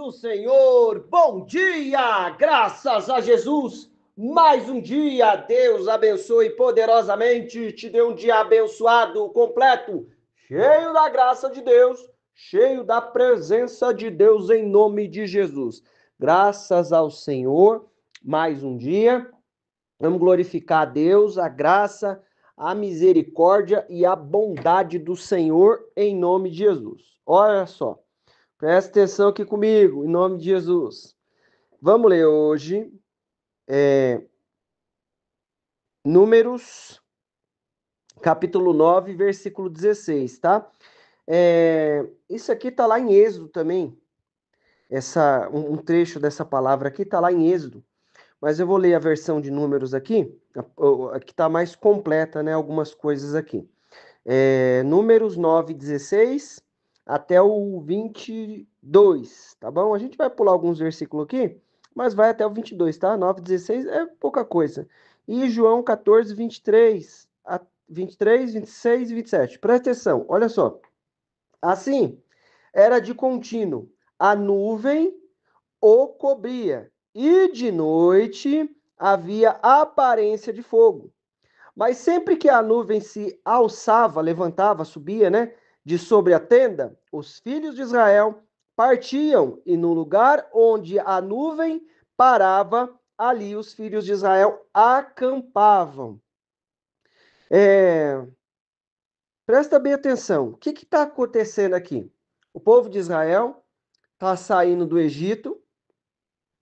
do Senhor, bom dia, graças a Jesus, mais um dia, Deus abençoe poderosamente, te dê um dia abençoado, completo, cheio da graça de Deus, cheio da presença de Deus em nome de Jesus. Graças ao Senhor, mais um dia, vamos glorificar a Deus, a graça, a misericórdia e a bondade do Senhor em nome de Jesus. Olha só. Presta atenção aqui comigo, em nome de Jesus. Vamos ler hoje Números, capítulo 9, versículo 16, tá? Isso aqui tá lá em Êxodo também. Um trecho dessa palavra aqui tá lá em Êxodo. Mas eu vou ler a versão de Números aqui, que tá mais completa, né? Algumas coisas aqui. Números 9, 16 até o 22, tá bom? A gente vai pular alguns versículos aqui, mas vai até o 22, tá? 9, 16 é pouca coisa. E João 14, 23, 26 e 27. Presta atenção, olha só. Assim, era de contínuo, a nuvem o cobria, e de noite havia aparência de fogo. Mas sempre que a nuvem se alçava, levantava, subia, né, de sobre a tenda, os filhos de Israel partiam e no lugar onde a nuvem parava, ali os filhos de Israel acampavam. É, Presta bem atenção. O que está acontecendo aqui? O povo de Israel está saindo do Egito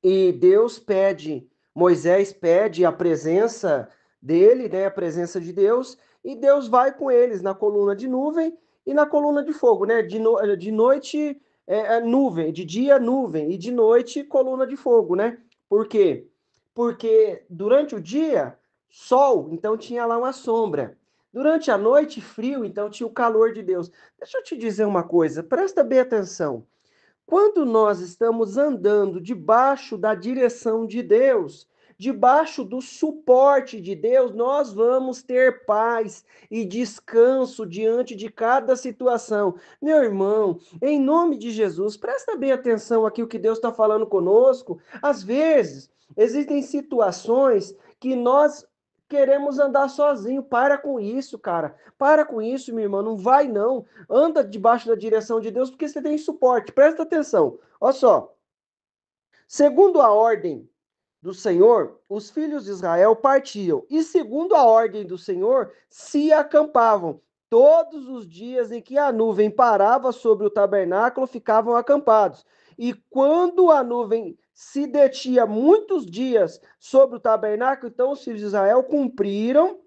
e Deus pede, Moisés pede a presença dele, né, a presença de Deus, e Deus vai com eles na coluna de nuvem e na coluna de fogo, né? De noite nuvem, de dia nuvem e de noite coluna de fogo, né? Por quê? Porque durante o dia sol, então tinha lá uma sombra. Durante a noite frio, então tinha o calor de Deus. Deixa eu te dizer uma coisa, presta bem atenção. Quando nós estamos andando debaixo da direção de Deus, debaixo do suporte de Deus, nós vamos ter paz e descanso diante de cada situação. Meu irmão, em nome de Jesus, presta bem atenção aqui o que Deus está falando conosco. Às vezes, existem situações que nós queremos andar sozinho. Para com isso, cara. Para com isso, minha irmã. Não vai, não. Anda debaixo da direção de Deus porque você tem suporte. Presta atenção. Olha só. Segundo a ordem do Senhor, os filhos de Israel partiam, e segundo a ordem do Senhor, se acampavam. Todos os dias em que a nuvem parava sobre o tabernáculo, ficavam acampados. E quando a nuvem se detinha muitos dias sobre o tabernáculo, então os filhos de Israel cumpriram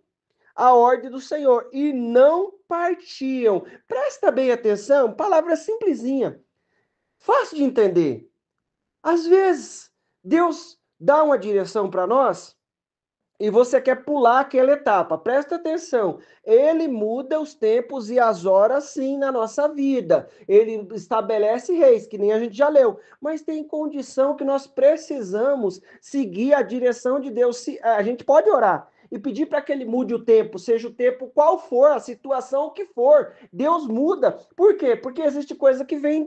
a ordem do Senhor e não partiam. Presta bem atenção, palavra simplesinha, fácil de entender. Às vezes, Deus dá uma direção para nós e você quer pular aquela etapa. Presta atenção. Ele muda os tempos e as horas, sim, na nossa vida. Ele estabelece reis, que nem a gente já leu. Mas tem condição que nós precisamos seguir a direção de Deus. A gente pode orar e pedir para que ele mude o tempo, seja o tempo qual for, a situação que for. Deus muda. Por quê? Porque existe coisa que vem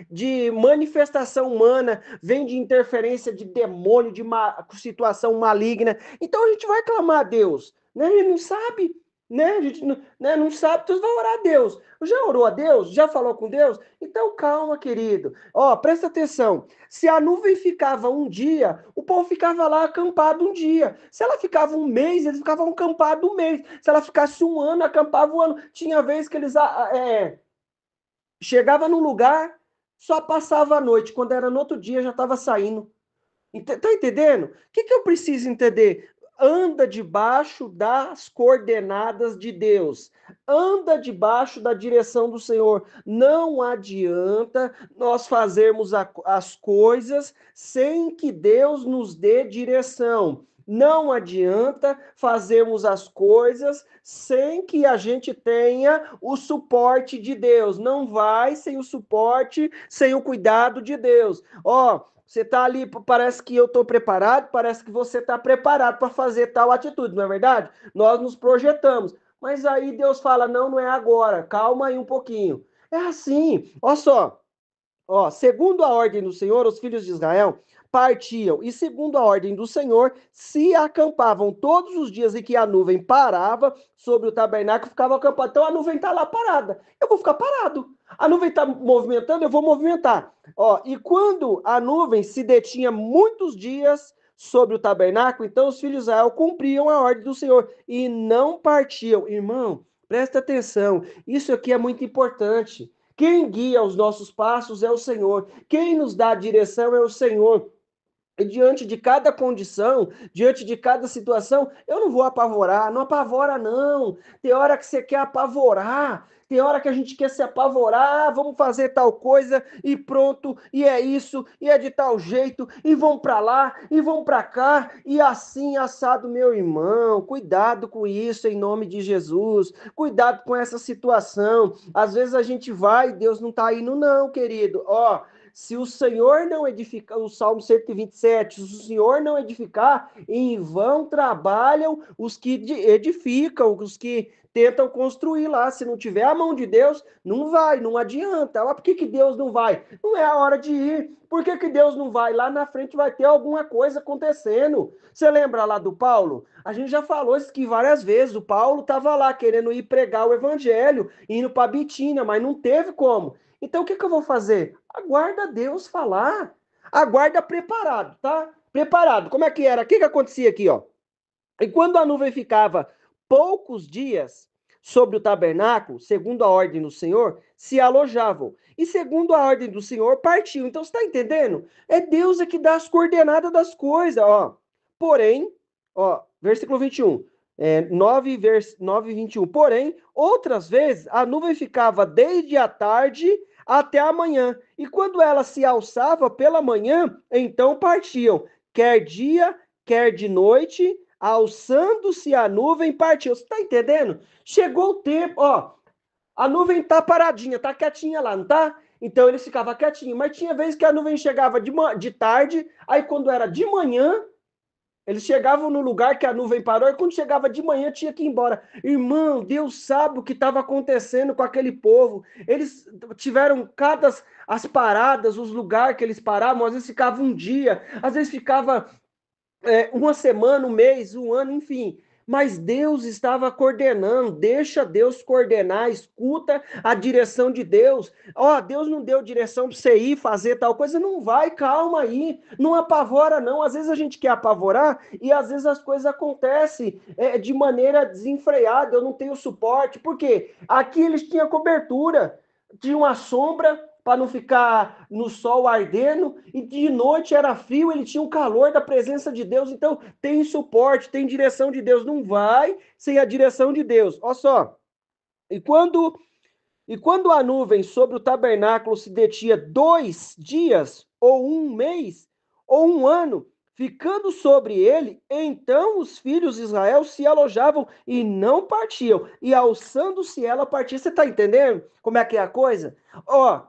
de manifestação humana, vem de interferência de demônio, de uma situação maligna. Então a gente vai clamar a Deus, né? A gente não sabe, né? A gente não sabe, então vai orar a Deus. Já orou a Deus? Já falou com Deus? Então calma, querido. Ó, presta atenção. Se a nuvem ficava um dia, o povo ficava lá acampado um dia. Se ela ficava um mês, eles ficavam acampados um mês. Se ela ficasse um ano, acampava um ano. Tinha vez que eles chegavam num lugar, só passava a noite. Quando era no outro dia, já estava saindo. Tá entendendo? O que eu preciso entender? Anda debaixo das coordenadas de Deus. Anda debaixo da direção do Senhor. Não adianta nós fazermos as coisas sem que Deus nos dê direção. Não adianta fazermos as coisas sem que a gente tenha o suporte de Deus. Não vai sem o suporte, sem o cuidado de Deus. Ó, você está ali, parece que eu estou preparado, parece que você está preparado para fazer tal atitude, não é verdade? Nós nos projetamos. Mas aí Deus fala: não, não é agora, calma aí um pouquinho. É assim, olha só. Ó, segundo a ordem do Senhor, os filhos de Israel partiam e, segundo a ordem do Senhor, se acampavam todos os dias em que a nuvem parava sobre o tabernáculo, ficava acampado. Então a nuvem está lá parada. Eu vou ficar parado. A nuvem está movimentando, eu vou movimentar. Ó, e quando a nuvem se detinha muitos dias sobre o tabernáculo, então os filhos de Israel cumpriam a ordem do Senhor e não partiam. Irmão, presta atenção, isso aqui é muito importante. Quem guia os nossos passos é o Senhor. Quem nos dá a direção é o Senhor. E diante de cada condição, diante de cada situação, eu não vou apavorar. Não apavora, não. Tem hora que você quer apavorar. Tem hora que a gente quer se apavorar. Vamos fazer tal coisa e pronto. E é isso. E é de tal jeito. E vão para lá. E vão para cá. E assim, assado, meu irmão. Cuidado com isso em nome de Jesus. Cuidado com essa situação. Às vezes a gente vai e Deus não está indo, não, querido. Ó. Se o Senhor não edificar, o Salmo 127, se o Senhor não edificar, em vão trabalham os que edificam, os que tentam construir lá. Se não tiver a mão de Deus, não vai, não adianta. Por que Deus não vai? Não é a hora de ir. Por que Deus não vai? Lá na frente vai ter alguma coisa acontecendo. Você lembra lá do Paulo? A gente já falou isso aqui várias vezes. O Paulo estava lá querendo ir pregar o evangelho, indo para Bitínia, mas não teve como. Então, o que eu vou fazer? Aguarda Deus falar. Aguarda preparado, tá? Preparado. Como é que era? O que acontecia aqui, ó? E quando a nuvem ficava poucos dias sobre o tabernáculo, segundo a ordem do Senhor, se alojavam. E segundo a ordem do Senhor, partiam. Então, você está entendendo? É Deus que dá as coordenadas das coisas, ó. Porém, ó, versículo 21. 9, 21. Porém, outras vezes, a nuvem ficava desde a tarde até a manhã. E quando ela se alçava pela manhã, então partiam, quer dia, quer de noite, alçando-se a nuvem, partiu. Você está entendendo? Chegou o tempo, ó, a nuvem tá paradinha, tá quietinha lá, não tá? Então eles ficavam quietinhos, mas tinha vezes que a nuvem chegava de tarde, aí quando era de manhã, eles chegavam no lugar que a nuvem parou, e quando chegava de manhã tinha que ir embora. Irmão, Deus sabe o que estava acontecendo com aquele povo. Eles tiveram cada as paradas, os lugares que eles paravam, às vezes ficava um dia, às vezes ficava uma semana, um mês, um ano, enfim. Mas Deus estava coordenando, deixa Deus coordenar, escuta a direção de Deus. Ó, Deus não deu direção para você ir fazer tal coisa, não vai, calma aí, não apavora não. Às vezes a gente quer apavorar e às vezes as coisas acontecem de maneira desenfreada, eu não tenho suporte. Por quê? Aqui eles tinham cobertura, tinha uma sombra, para não ficar no sol ardendo, e de noite era frio, ele tinha o calor da presença de Deus, então tem suporte, tem direção de Deus, não vai sem a direção de Deus. Olha só, e quando a nuvem sobre o tabernáculo se detinha 2 dias, ou um mês, ou um ano, ficando sobre ele, então os filhos de Israel se alojavam e não partiam, e alçando-se ela partia. Você está entendendo como é que é a coisa? Ó,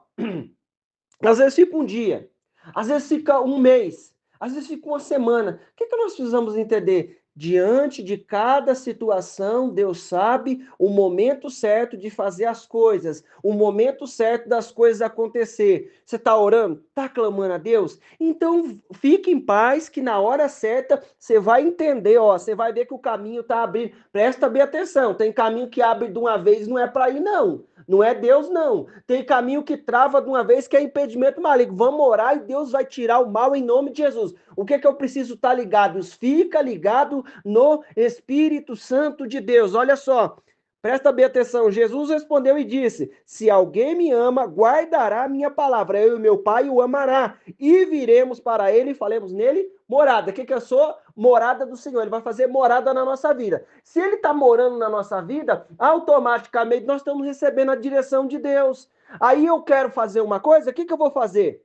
às vezes fica um dia, às vezes fica um mês, às vezes fica uma semana. O que nós precisamos entender? Diante de cada situação, Deus sabe o momento certo de fazer as coisas, o momento certo das coisas acontecer. Você está orando? Está clamando a Deus? Então fique em paz que na hora certa você vai entender, ó, você vai ver que o caminho está abrindo. Presta bem atenção, tem caminho que abre de uma vez, não é para ir não. Não é Deus, não. Tem caminho que trava de uma vez, que é impedimento maligno. Vamos orar e Deus vai tirar o mal em nome de Jesus. O que eu preciso estar ligado? Fica ligado no Espírito Santo de Deus. Olha só, presta bem atenção. Jesus respondeu e disse: se alguém me ama, guardará a minha palavra. Eu e meu Pai o amará. E viremos para ele e falemos nele morada. O que eu sou? Morada do Senhor. Ele vai fazer morada na nossa vida. Se ele está morando na nossa vida, automaticamente nós estamos recebendo a direção de Deus. Aí eu quero fazer uma coisa, o que eu vou fazer?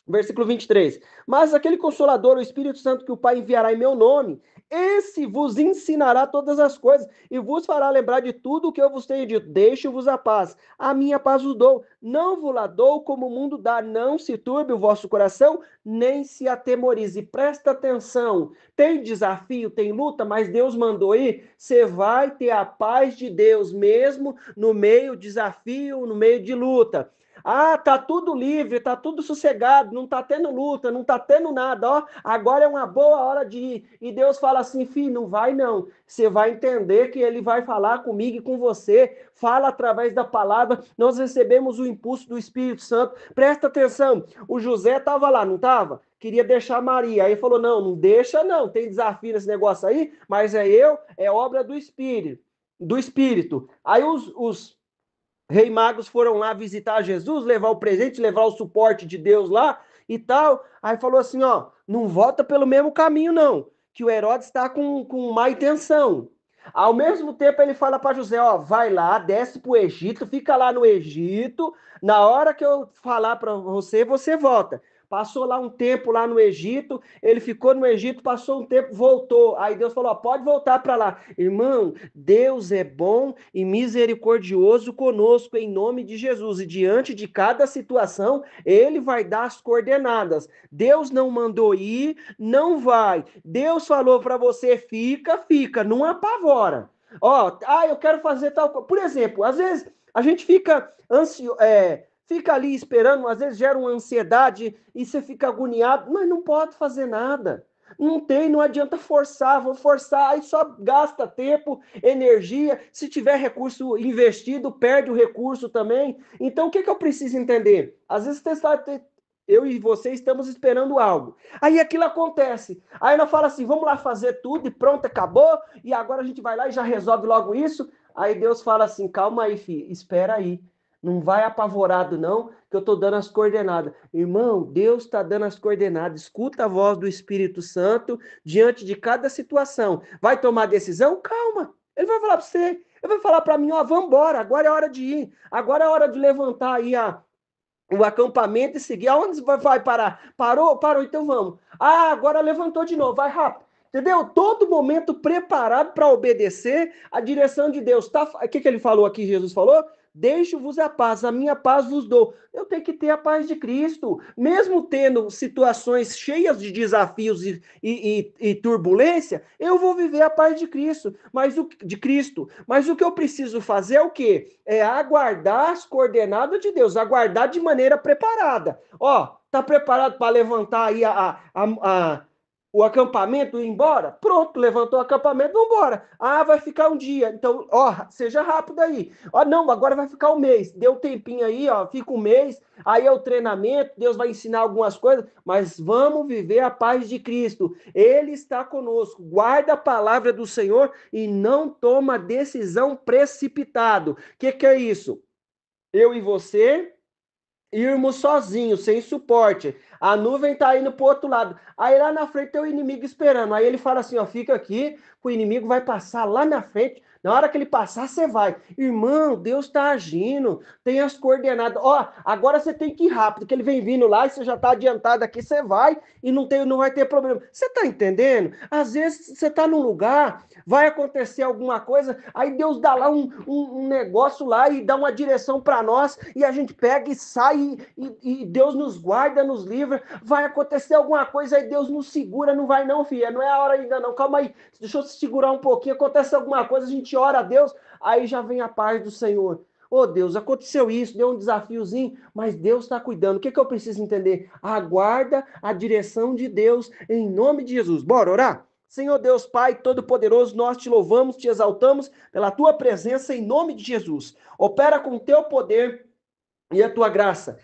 Versículo 23. Mas aquele Consolador, o Espírito Santo que o Pai enviará em meu nome, esse vos ensinará todas as coisas e vos fará lembrar de tudo o que eu vos tenho dito. Deixo-vos a paz. A minha paz vos dou. Não vos la dou como o mundo dá. Não se turbe o vosso coração, nem se atemorize. Presta atenção. Tem desafio, tem luta, mas Deus mandou ir. Você vai ter a paz de Deus mesmo no meio de desafio, no meio de luta. Ah, tá tudo livre, tá tudo sossegado, não tá tendo luta, não tá tendo nada, ó. Agora é uma boa hora de ir. E Deus fala assim, filho, não vai não. Você vai entender que ele vai falar comigo e com você. Fala através da palavra. Nós recebemos o impulso do Espírito Santo. Presta atenção. O José estava lá, não estava? Queria deixar Maria. Aí falou: não, não deixa, não. Tem desafio nesse negócio aí, mas é obra do Espírito. Do Espírito. Aí os Rei Magos foram lá visitar Jesus, levar o presente, levar o suporte de Deus lá e tal. Aí falou assim: ó, não volta pelo mesmo caminho, não, que o Herodes está com má intenção. Ao mesmo tempo, ele fala para José: ó, vai lá, desce para o Egito, fica lá no Egito. Na hora que eu falar para você, você volta. Passou lá um tempo lá no Egito, ele ficou no Egito, passou um tempo, voltou. Aí Deus falou: ó, pode voltar para lá. Irmão, Deus é bom e misericordioso conosco em nome de Jesus. E diante de cada situação, ele vai dar as coordenadas. Deus não mandou ir, não vai. Deus falou para você, fica, fica, não apavora. Ó, eu quero fazer tal coisa. Por exemplo, às vezes a gente fica ansioso, fica ali esperando, às vezes gera uma ansiedade e você fica agoniado, mas não pode fazer nada. Não tem, não adianta forçar, vou forçar, aí só gasta tempo, energia. Se tiver recurso investido, perde o recurso também. Então, o que eu preciso entender? Às vezes eu e você estamos esperando algo. Aí aquilo acontece. Aí ela fala assim: vamos lá fazer tudo e pronto, acabou. E agora a gente vai lá e já resolve logo isso. Aí Deus fala assim: calma aí, filho, espera aí. Não vai apavorado, não, que eu estou dando as coordenadas. Irmão, Deus está dando as coordenadas. Escuta a voz do Espírito Santo diante de cada situação. Vai tomar decisão? Calma. Ele vai falar para você. Ele vai falar para mim: ó, vamos embora. Agora é hora de ir. Agora é hora de levantar aí o acampamento e seguir. Aonde vai parar? Parou? Parou, então vamos. Ah, agora levantou de novo. Vai rápido. Entendeu? Todo momento preparado para obedecer a direção de Deus. Tá? O que ele falou aqui? Jesus falou: deixo-vos a paz, a minha paz vos dou. Eu tenho que ter a paz de Cristo. Mesmo tendo situações cheias de desafios e turbulência, eu vou viver a paz de Cristo. Mas o que eu preciso fazer é o quê? É aguardar as coordenadas de Deus, aguardar de maneira preparada. Ó, tá preparado para levantar aí o acampamento e ir embora? Pronto, levantou o acampamento, vamos embora. Ah, vai ficar um dia. Então, ó, seja rápido aí. Ó, não, agora vai ficar um mês. Deu um tempinho aí, ó, fica um mês. Aí é o treinamento, Deus vai ensinar algumas coisas, mas vamos viver a paz de Cristo. Ele está conosco. Guarda a palavra do Senhor e não toma decisão precipitado. O que é isso? Eu e você irmos sozinhos, sem suporte. A nuvem tá indo pro outro lado. Aí lá na frente tem o inimigo esperando. Aí ele fala assim, ó, fica aqui, o inimigo vai passar lá na frente. Na hora que ele passar, você vai. Irmão, Deus está agindo. Tem as coordenadas. Ó, agora você tem que ir rápido, que ele vem vindo lá e você já está adiantado aqui, você vai e não vai ter problema. Você está entendendo? Às vezes você está num lugar, vai acontecer alguma coisa, aí Deus dá lá um negócio lá e dá uma direção para nós e a gente pega e sai e Deus nos guarda, nos livra. Vai acontecer alguma coisa, aí Deus nos segura. Não vai não, filha. Não é a hora ainda não. Calma aí. Deixa eu segurar um pouquinho. Acontece alguma coisa, a gente ora a Deus, aí já vem a paz do Senhor. Oh Deus, aconteceu isso, deu um desafiozinho, mas Deus está cuidando. O que eu preciso entender? Aguarda a direção de Deus em nome de Jesus. Bora orar? Senhor Deus Pai Todo-Poderoso, nós te louvamos, te exaltamos pela tua presença em nome de Jesus. Opera com o teu poder e a tua graça.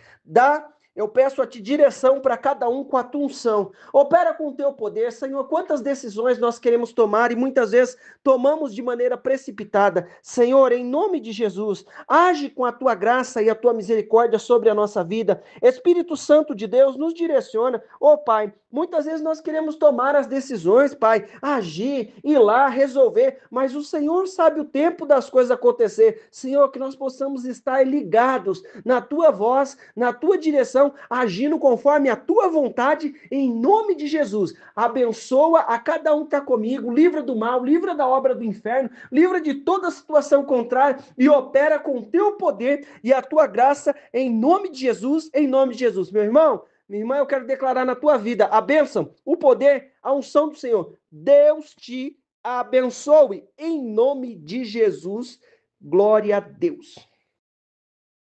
Eu peço a ti direção para cada um com a tua unção. Opera com o teu poder, Senhor. Quantas decisões nós queremos tomar e muitas vezes tomamos de maneira precipitada. Senhor, em nome de Jesus, age com a tua graça e a tua misericórdia sobre a nossa vida. Espírito Santo de Deus, nos direciona. Ô Pai, muitas vezes nós queremos tomar as decisões, Pai, agir, ir lá, resolver, mas o Senhor sabe o tempo das coisas acontecer. Senhor, que nós possamos estar ligados na tua voz, na tua direção, agindo conforme a tua vontade, em nome de Jesus. Abençoa a cada um que está comigo, livra do mal, livra da obra do inferno, livra de toda situação contrária e opera com o teu poder e a tua graça, em nome de Jesus, em nome de Jesus. Meu irmão, minha irmã, eu quero declarar na tua vida a bênção, o poder, a unção do Senhor. Deus te abençoe, em nome de Jesus. Glória a Deus.